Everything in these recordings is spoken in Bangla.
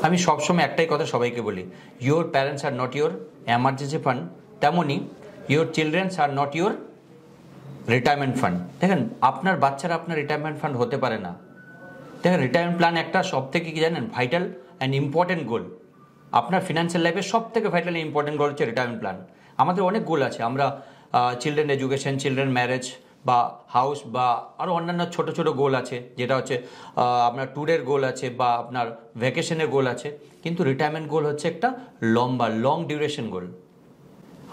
আমি সবসময় একটাই কথা সবাইকে বলি, your parents are not your emergency fund, তেমনই your childrens are not your retirement fund. দেখেন, আপনার বাচ্চারা আপনার রিটায়ারমেন্ট ফান্ড হতে পারে না। দেখেন, রিটায়ারমেন্ট প্ল্যান একটা সব থেকে কি জানেন, ভাইটাল অ্যান্ড ইম্পর্টেন্ট গোল। আপনার ফিনান্সিয়াল লাইফের সব থেকে ভাইটাল অ্যান্ড ইম্পর্টেন্ট গোল হচ্ছে রিটায়ারমেন্ট প্ল্যান। আমাদের অনেক গোল আছে, আমরা চিলড্রেন এডুকেশন, চিলড্রেন ম্যারেজ বা হাউস বা আরও অন্যান্য ছোট ছোট গোল আছে, যেটা হচ্ছে আপনার ট্যুরের গোল আছে বা আপনার ভ্যাকেশনের গোল আছে। কিন্তু রিটায়ারমেন্ট গোল হচ্ছে একটা লম্বা লং ডিউরেশন গোল।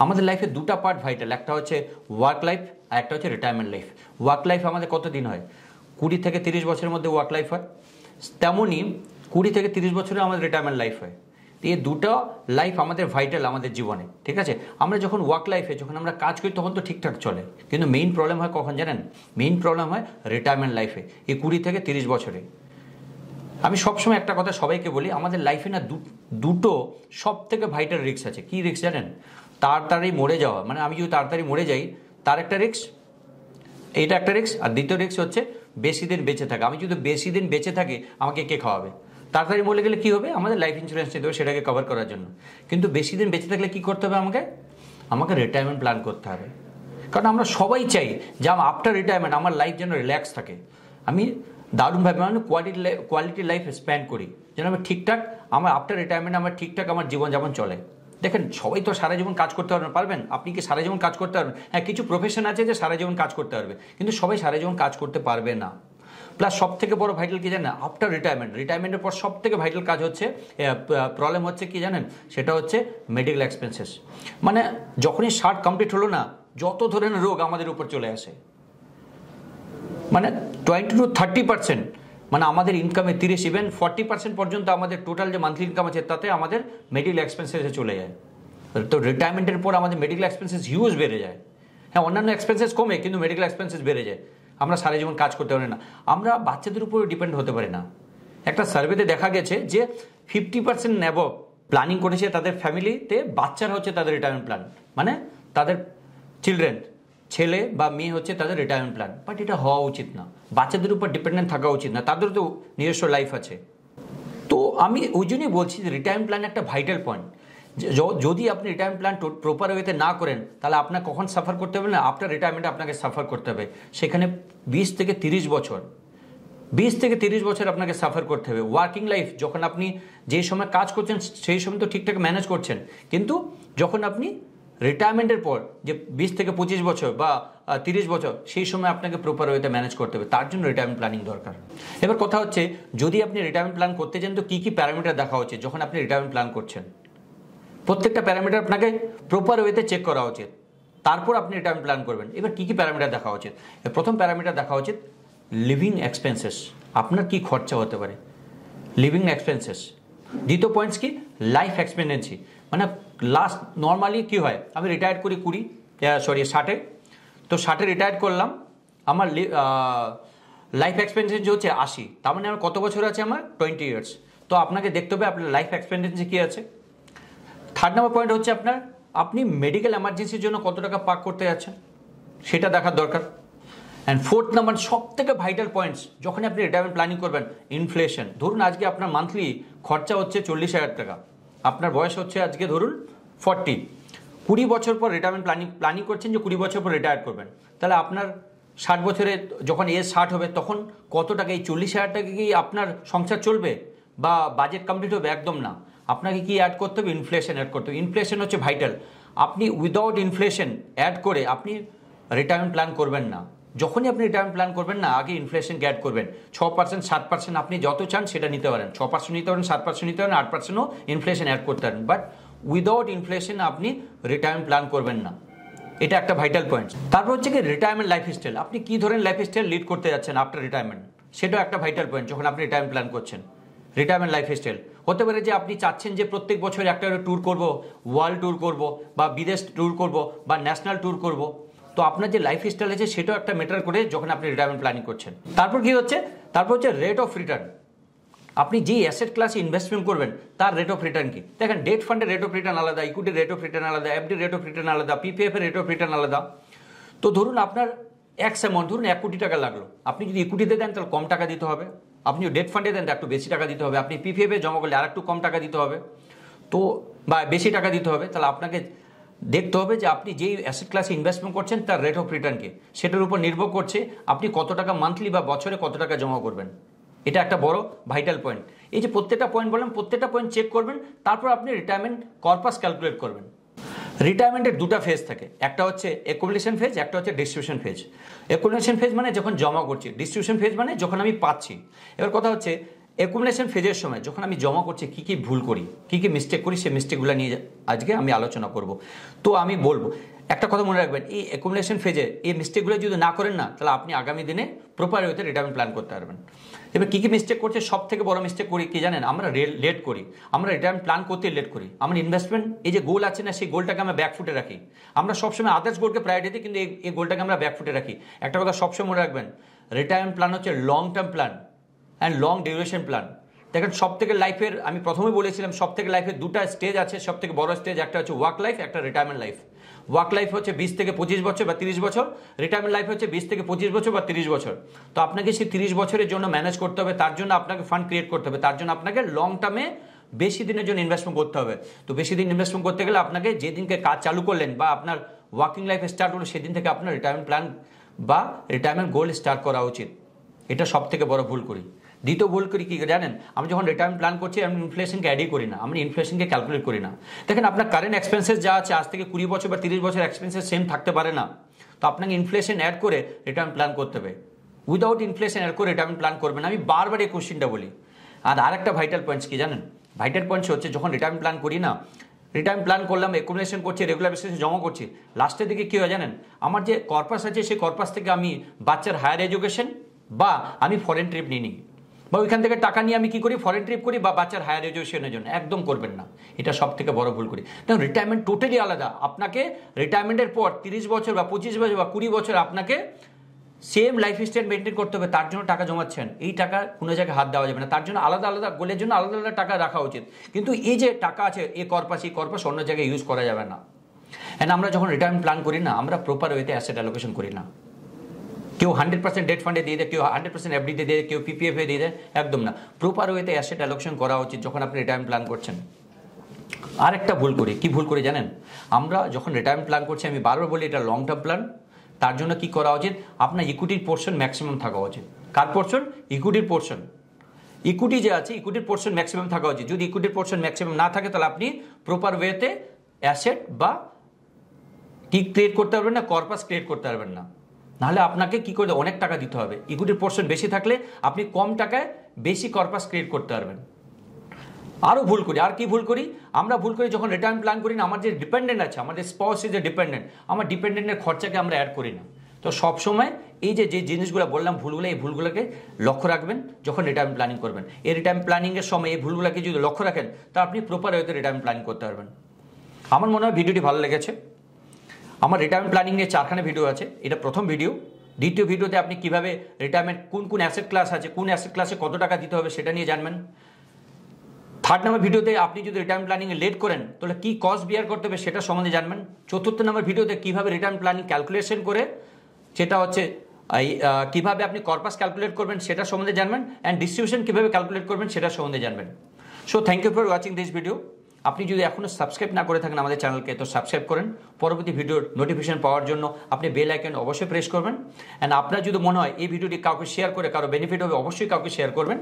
আমাদের লাইফে দুটা পার্ট ভাইটাল, একটা হচ্ছে ওয়ার্ক লাইফ আর একটা হচ্ছে রিটায়ারমেন্ট লাইফ। ওয়ার্ক লাইফ আমাদের কতদিন হয়? 20 থেকে 30 বছরের মধ্যে ওয়ার্ক লাইফ হয়, তেমনই 20 থেকে 30 বছরে আমাদের রিটায়ারমেন্ট লাইফ হয়। এই দুটো লাইফ আমাদের ভাইটাল আমাদের জীবনে, ঠিক আছে? আমরা যখন ওয়ার্ক লাইফে যখন আমরা কাজ করি তখন তো ঠিকঠাক চলে, কিন্তু মেইন প্রবলেম হয় কখন জানেন? মেইন প্রবলেম হয় রিটায়ারমেন্ট লাইফে, এই 20 থেকে 30 বছরে। আমি সবসময় একটা কথা সবাইকে বলি, আমাদের লাইফে না দুটো সব থেকে ভাইটাল রিস্ক আছে। কি রিস্ক জানেন? তাড়াতাড়ি মরে যাওয়া, মানে আমি যদি তাড়াতাড়ি মরে যাই তার একটা রিস্ক, এইটা একটা রিস্ক। আর দ্বিতীয় রিস্ক হচ্ছে বেশি দিন বেঁচে থাকা। আমি যদি বেশি দিন বেঁচে থাকি, আমাকে কে খাওয়াবে? তাড়াতাড়ি মরে গেলে কী হবে? আমাদের লাইফ ইন্স্যুরেন্স নিতে হবে সেটাকে কভার করার জন্য। কিন্তু বেশি দিন বেঁচে থাকলে কী করতে হবে? আমাকে রিটায়ারমেন্ট প্ল্যান করতে হবে। কারণ আমরা সবাই চাই যে আফটার রিটায়ারমেন্ট আমার লাইফ যেন রিল্যাক্স থাকে, আমি দারুণভাবে মানে কোয়ালিটি লাইফ স্পেন্ড করি, যেন আমি ঠিকঠাক আমার আফটার রিটায়ারমেন্ট আমার ঠিকঠাক আমার জীবনযাপন চলে। দেখেন, সবাই তো সারা জীবন কাজ করতে পারবেন? আপনি কি সারা জীবন কাজ করতে পারবেন? হ্যাঁ, কিছু প্রফেশন আছে যে সারা জীবন কাজ করতে পারবে, কিন্তু সবাই সারা জীবন কাজ করতে পারবে না। প্লাস সব থেকে বড় ভাইটাল কি জানেন? আফটার রিটায়ারমেন্টের পর সব থেকে ভাইটাল কাজ হচ্ছে, প্রবলেম হচ্ছে কি জানেন? সেটা হচ্ছে মেডিকেল এক্সপেন্সেস। মানে যখনই 60 কমপ্লিট হলো না, যত ধরনের রোগ আমাদের উপর চলে আসে, মানে 20 to 30%, মানে আমাদের ইনকামে 30 ইভেন 40% পর্যন্ত আমাদের টোটাল যে মান্থলি ইনকাম আছে তাতে আমাদের মেডিকেল এক্সপেন্সেসে চলে যায়। তো রিটায়ারমেন্টের পর আমাদের মেডিকেল এক্সপেন্সেস হিউজ বেড়ে যায়। হ্যাঁ, অন্যান্য এক্সপেন্সেস কমে, কিন্তু মেডিকেল এক্সপেন্সেস বেড়ে যায়। আমরা সারা জীবন কাজ করতে পারি না, আমরা বাচ্চাদের উপরে ডিপেন্ড হতে পারি না। একটা সার্ভেতে দেখা গেছে যে 50% অ্যাবভ প্ল্যানিং করেছে তাদের ফ্যামিলিতে, বাচ্চারা হচ্ছে তাদের রিটায়ারমেন্ট প্ল্যান, মানে তাদের চিলড্রেন, ছেলে বা মেয়ে হচ্ছে তাদের রিটায়ারমেন্ট প্ল্যান। বাট এটা হওয়া উচিত না, বাচ্চাদের উপর ডিপেন্ডেন্ট থাকা উচিত না, তাদের তো নিজস্ব লাইফ আছে। তো আমি ওই জন্যই বলছি যে রিটায়ারমেন্ট প্ল্যান একটা ভাইটাল পয়েন্ট। যদি আপনি রিটায়ারমেন্ট প্ল্যান প্রপার ওয়েতে না করেন, তাহলে আপনার কখন সাফার করতে হবে না, আফটার রিটায়ারমেন্টে আপনাকে সাফার করতে হবে। সেখানে 20 থেকে 30 বছর আপনাকে সাফার করতে হবে। ওয়ার্কিং লাইফ, যখন আপনি যে সময় কাজ করছেন সেই সময় তো ঠিকঠাক ম্যানেজ করছেন, কিন্তু যখন আপনি রিটায়ারমেন্টের পর যে 20 থেকে 25 বছর বা 30 বছর, সেই সময় আপনাকে প্রপার ওয়েতে ম্যানেজ করতে হবে। তার জন্য রিটায়ারমেন্ট প্ল্যানিং দরকার। এবার কথা হচ্ছে, যদি আপনি রিটায়ারমেন্ট প্ল্যান করতে চান তো কী কী প্যারামিটার দেখা উচিত যখন আপনি রিটায়ারমেন্ট প্ল্যান করছেন? প্রত্যেকটা প্যারামিটার আপনাকে প্রপার ওয়েতে চেক করা উচিত, তারপর আপনি রিটায়ারমেন্ট প্ল্যান করবেন। এবার কী কী প্যারামিটার দেখা উচিত? প্রথম প্যারামিটার দেখা উচিত লিভিং এক্সপেন্সেস, আপনার কি খরচা হতে পারে, লিভিং এক্সপেন্সেস। দ্বিতীয় পয়েন্টস কি? লাইফ এক্সপেন্ডেন্সি, মানে লাস্ট নর্মালি কী হয়, আমি রিটায়ার করি 60-এ, তো 60-এ রিটায়ার করলাম, আমার লাইফ এক্সপেন্ডেন্সি হচ্ছে 80, তার মানে আমার কত বছর আছে? আমার 20 ইয়ার্স। তো আপনাকে দেখতে হবে আপনার লাইফ এক্সপেন্ডেন্সি কী আছে। থার্ড নাম্বার পয়েন্ট হচ্ছে আপনি মেডিকেল এমার্জেন্সির জন্য কত টাকা পাক করতে যাচ্ছেন, সেটা দেখার দরকার। অ্যান্ড ফোর্থ নাম্বার, সব থেকে ভাইটাল পয়েন্টস যখন আপনি রিটায়ারমেন্ট প্ল্যানিং করবেন, ইনফ্লেশন। ধরুন আজকে আপনার মান্থলি খরচা হচ্ছে 40,000 টাকা, আপনার বয়স হচ্ছে আজকে ধরুন 40, 20 বছর পর রিটায়ারমেন্ট প্ল্যানিং করছেন যে 20 বছর পর রিটায়ার করবেন, তাহলে আপনার 60 বছরে যখন এজ 60 হবে তখন কত টাকা, এই 40,000 টাকা কি আপনার সংসার চলবে বা বাজেট কমপ্লিট হবে? একদম না। আপনাকে কি অ্যাড করতে হবে? ইনফ্লেশন অ্যাড করতে হবে। ইনফ্লেশন হচ্ছে ভাইটাল। আপনি উইদাউট ইনফ্লেশন অ্যাড করে আপনি রিটায়ারমেন্ট প্ল্যান করবেন না। যখনই আপনি রিটায়ারমেন্ট প্ল্যান করবেন না, আগে ইনফ্লেশন অ্যাড করবেন। 6%, 7% আপনি যত চান সেটা নিতে পারেন, 6% নিতে পারেন, 7% নিতে পারেন, 8%ও ইনফ্লেশন অ্যাড করতে পারেন। বাট উইদাউট ইনফ্লেশন আপনি রিটায়ারমেন্ট প্ল্যান করবেন না, এটা একটা ভাইটাল পয়েন্ট। তারপর হচ্ছে কি রিটায়ারমেন্ট লাইফস্টাইল, আপনি কী ধরনের লাইফস্টাইল লিড করতে যাচ্ছেন আফটার রিটায়ারমেন্ট, সেটাও একটা ভাইটাল পয়েন্ট যখন আপনি রিটায়ারমেন্ট প্ল্যান করছেন। রিটায়ারমেন্ট লাইফস্টাইল হতে পারে যে আপনি চাচ্ছেন যে প্রত্যেক বছর একটা ট্যুর করব, ওয়ার্ল্ড ট্যুর করব বা বিদেশ ট্যুর করব বা ন্যাশনাল ট্যুর করব। তো আপনার যে লাইফস্টাইল আছে সেটাও একটা ম্যাটার করে যখন আপনি রিটায়ারমেন্ট প্ল্যানিং করছেন। তারপর কি হচ্ছে? তারপর হচ্ছে রেট অফ রিটার্ন। আপনি যেই অ্যাসেট ক্লাসে ইনভেস্টমেন্ট করবেন তার রেট অফ রিটার্ন কি? দেখেন, ডেট ফান্ডের রেট অফ রিটার্ন আলাদা, ইকুইটির রেট অফ রিটার্ন আলাদা, এফডি রেট অফ রিটার্ন আলাদা, পিপিএফ এর রেট অফ রিটার্ন আলাদা। তো ধরুন আপনার এক্স অ্যামাউন্ট, ধরুন 1 কোটি টাকা লাগলো, আপনি যদি ইকুইটিতে দেন তাহলে কম টাকা দিতে হবে, আপনি ডেট ফান্ডে দেন একটু বেশি টাকা দিতে হবে, আপনি পিপিএফে জমা করলে আর একটু কম টাকা দিতে হবে, তো বা বেশি টাকা দিতে হবে। তাহলে আপনাকে দেখতে হবে যে আপনি যেই অ্যাসেট ক্লাসে ইনভেস্টমেন্ট করছেন তার রেট অফ রিটার্নকে, সেটার উপর নির্ভর করছে আপনি কত টাকা মান্থলি বা বছরে কত টাকা জমা করবেন। এটা একটা বড় ভাইটাল পয়েন্ট। এই যে প্রত্যেকটা পয়েন্ট বললাম, প্রত্যেকটা পয়েন্ট চেক করবেন, তারপর আপনি রিটায়ারমেন্ট কর্পাস ক্যালকুলেট করবেন। রিটায়ারমেন্টের দুটো ফেজ থাকে, একটা হচ্ছে অ্যাকুমুলেশন ফেজ, একটা হচ্ছে ডিস্ট্রিবিউশন ফেজ। অ্যাকুমুলেশন ফেজ মানে যখন জমা করছি, ডিস্ট্রিবিউশন ফেজ মানে যখন আমি পাচ্ছি। এবার কথা হচ্ছে অ্যাকুমুলেশন ফেজের সময় যখন আমি জমা করছি কী কী ভুল করি, কী কী মিস্টেক করি, সেই মিস্টেকগুলো নিয়ে আজকে আমি আলোচনা করব। তো আমি বলবো একটা কথা মনে রাখবেন, এই অ্যাকুমুলেশন ফেজে এই মিস্টেকগুলো যদি না করেন না, তাহলে আপনি আগামী দিনে প্রপার ওয়েতে রিটায়ারমেন্ট প্ল্যান করতে পারবেন। এবার কী কী মিস্টেক করছে, সব থেকে বড় মিস্টেক করি কি জানেন, আমরা লেট করি, আমরা রিটায়ারমেন্ট প্ল্যান করতে লেট করি। আমার ইনভেস্টমেন্ট এই যে গোল আছে না, সেই গোলটাকে আমরা ব্যাকফুটে রাখি। আমরা সবসময় আদার্স গোলকে প্রায়োরিটি দিই, কিন্তু এই গোলটাকে আমরা ব্যাকফুটে রাখি। একটা কথা সবসময় মনে রাখবেন, রিটায়ারমেন্ট প্ল্যান হচ্ছে long term plan and long duration plan. দেখেন সব থেকে লাইফের, আমি প্রথমে বলেছিলাম সব থেকে লাইফের দুটা স্টেজ আছে, সব থেকে বড় স্টেজ, একটা হচ্ছে ওয়ার্ক লাইফ, একটা রিটায়ারমেন্ট লাইফ। ওয়ার্ক লাইফ হচ্ছে 20 থেকে 25 বছর বা 30 বছর, রিটায়ারমেন্ট লাইফ হচ্ছে 20 থেকে 25 বছর বা 30 বছর। তো আপনাকে সেই 30 বছরের জন্য ম্যানেজ করতে হবে, তার জন্য আপনাকে ফান্ড ক্রিয়েট করতে হবে, তার জন্য আপনাকে লং টার্মে বেশি দিনের জন্য ইনভেস্টমেন্ট করতে হবে। তো বেশি দিন ইনভেস্টমেন্ট করতে গেলে আপনাকে যেদিনকে কাজ চালু করলেন বা আপনার ওয়ার্কিং লাইফ স্টার্ট হলো, সেদিন থেকে আপনার রিটায়ারমেন্ট প্ল্যান বা রিটায়ারমেন্ট গোল স্টার্ট করা উচিত। এটা সব থেকে বড় ভুল করি। দ্বিতীয় ভুল করি কি জানেন, আমি যখন রিটায়ারমেন্ট প্ল্যান করছি আমি ইনফ্লেশনকে অ্যাডই করি না, আমি ইনফ্লেশনকে ক্যালকুলেট করি না। দেখেন আপনার কারেন্ট এক্সপেন্সেস যা আছে, আজ থেকে 20 বছর বা 30 বছর এক্সপেন্সেস সেম থাকতে পারে না। তো আপনাকে ইনফ্লেশন অ্যাড করে রিটায়ারমেন্ট প্ল্যান করতে হবে। উইদাউট ইনফ্লেশন অ্যাড করে রিটায়ারমেন্ট প্ল্যান করবেন। আমি বারবার এই কোশ্চেনটা বলি। আর আরেকটা ভাইটাল পয়েন্টস কি জানেন, ভাইটাল পয়েন্টস হচ্ছে যখন রিটায়ারমেন্ট প্ল্যান করি না, রিটায়ারমেন্ট প্ল্যান করলাম, অ্যাকুমুলেশন করছি, রেগুলার বেসিসে জমা করছি, লাস্টের দিকে কী হয় জানেন, আমার যে কর্পাস আছে সেই কর্পাস থেকে আমি বাচ্চার হায়ার এডুকেশন বা আমি ফরেন ট্রিপ নিই, বা ওইখান থেকে টাকা নিয়ে আমি কি করি, ফরেন ট্রিপ করি বা বাচ্চার হায়ার এডুকেশনের জন্য। একদম করবেন না, এটা সব থেকে বড় ভুল করি। দেখুন রিটায়ারমেন্ট টোটালি আলাদা। আপনাকে রিটায়ারমেন্টের পর 30 বছর বা 25 বছর বা 20 বছর আপনাকে সেম লাইফ স্টাইল মেনটেন করতে হবে, তার জন্য টাকা জমাচ্ছেন, এই টাকা কোনো জায়গায় হাত দেওয়া যাবে না। তার জন্য আলাদা আলাদা গোলের জন্য আলাদা আলাদা টাকা রাখা উচিত। কিন্তু এই যে টাকা আছে এই কর্পাস অন্য জায়গায় ইউজ করা যাবে না। অ্যান্ড আমরা যখন রিটায়ারমেন্ট প্ল্যান করি না, আমরা প্রপার ওয়েতে অ্যাসেট অ্যালোকেশন করি না। কেউ 100% ডেট ফান্ডে দিয়ে দেয়, কেউ 100% এফডিতে দিয়ে দেয়, কেউ পিপিএফে দিয়ে দেয়, একদম না। প্রপার ওয়েতে অ্যাসেট অ্যালোকেশন করা উচিত যখন আপনি রিটায়ারমেন্ট প্ল্যান করছেন। আরেকটা ভুল করি, কি ভুল করি জানেন, আমরা যখন রিটায়ারমেন্ট প্ল্যান করছি, আমি বারবার বলি এটা লং টার্ম প্ল্যান, তার জন্য কি করা উচিত, আপনার ইকুইটির পোর্শন ম্যাক্সিমাম থাকা উচিত। কার পোর্শন? ইকুইটির পোর্শন। ইকুইটি যে আছে ইকুইটির পোর্শন ম্যাক্সিমাম থাকা উচিত। যদি ইকুইটির পোর্শন ম্যাক্সিমাম না থাকে, তাহলে আপনি প্রপার ওয়েতে অ্যাসেট বা কি ক্রিয়েট করতে পারবেন না, কর্পাস ক্রিয়েট করতে পারবেন না। নাহলে আপনাকে কি করে অনেক টাকা দিতে হবে। ইকুইটির পোর্শন বেশি থাকলে আপনি কম টাকায় বেশি কর্পাস ক্রিয়েট করতে পারবেন। আরও ভুল করি, আর কি ভুল করি, আমরা ভুল করি যখন রিটায়ারমেন্ট প্ল্যান করি না, আমার যে ডিপেন্ডেন্ট আছে, আমাদের স্পাউস ইজ এ ডিপেন্ডেন্ট, আমার ডিপেন্ডেন্টের খরচাকে আমরা অ্যাড করি না। তো সবসময় এই যে জিনিসগুলো বললাম ভুলগুলো, এই ভুলগুলোকে লক্ষ্য রাখবেন যখন রিটায়ারমেন্ট প্ল্যানিং করবেন। এই রিটায়ারমেন্ট প্ল্যানিংয়ের সময় এই ভুলগুলোকে যদি লক্ষ্য রাখেন, তা আপনি প্রপার ওয়েতে রিটায়ারমেন্ট প্ল্যানিং করতে পারবেন। আমার মনে হয় ভিডিওটি ভালো লেগেছে। আমার রিটায়ারমেন্ট প্ল্যানিং নিয়ে 4খানা ভিডিও আছে, এটা প্রথম ভিডিও। দ্বিতীয় ভিডিওতে আপনি কিভাবে রিটায়ারমেন্ট কোন কোন অ্যাসেট ক্লাস আছে, কোন অ্যাসেট ক্লাসে কত টাকা দিতে হবে সেটা নিয়ে জানবেন। 3rd নম্বর ভিডিওতে আপনি যদি রিটায়ারমেন্ট প্ল্যানিংয়ে লেট করেন তাহলে কি কস্ট বিয়ার করতে হবে সেটা সম্বন্ধে জানবেন। 4th নম্বর ভিডিওতে কিভাবে রিটায়ারমেন্ট প্ল্যানিং ক্যালকুলেশন করে, সেটা হচ্ছে কিভাবে আপনি কর্পাস ক্যালকুলেট করবেন সেটা সম্বন্ধে জানবেন, অ্যান্ড ডিস্ট্রিবিউশন কিভাবে ক্যালকুলেট করবেন সেটা সম্বন্ধে জানবেন। So thank you for watching this video. আপনি যদি এখনও সাবস্ক্রাইব না করে থাকেন আমাদের চ্যানেলকে, তো সাবস্ক্রাইব করেন। পরবর্তী ভিডিওর নোটিফিকেশন পাওয়ার জন্য আপনি বেল আইকন অবশ্যই প্রেস করবেন। অ্যান্ড আপনার যদি মনে হয় এই ভিডিওটি কাউকে শেয়ার করে কারো বেনিফিট হবে, অবশ্যই কাউকে শেয়ার করবেন।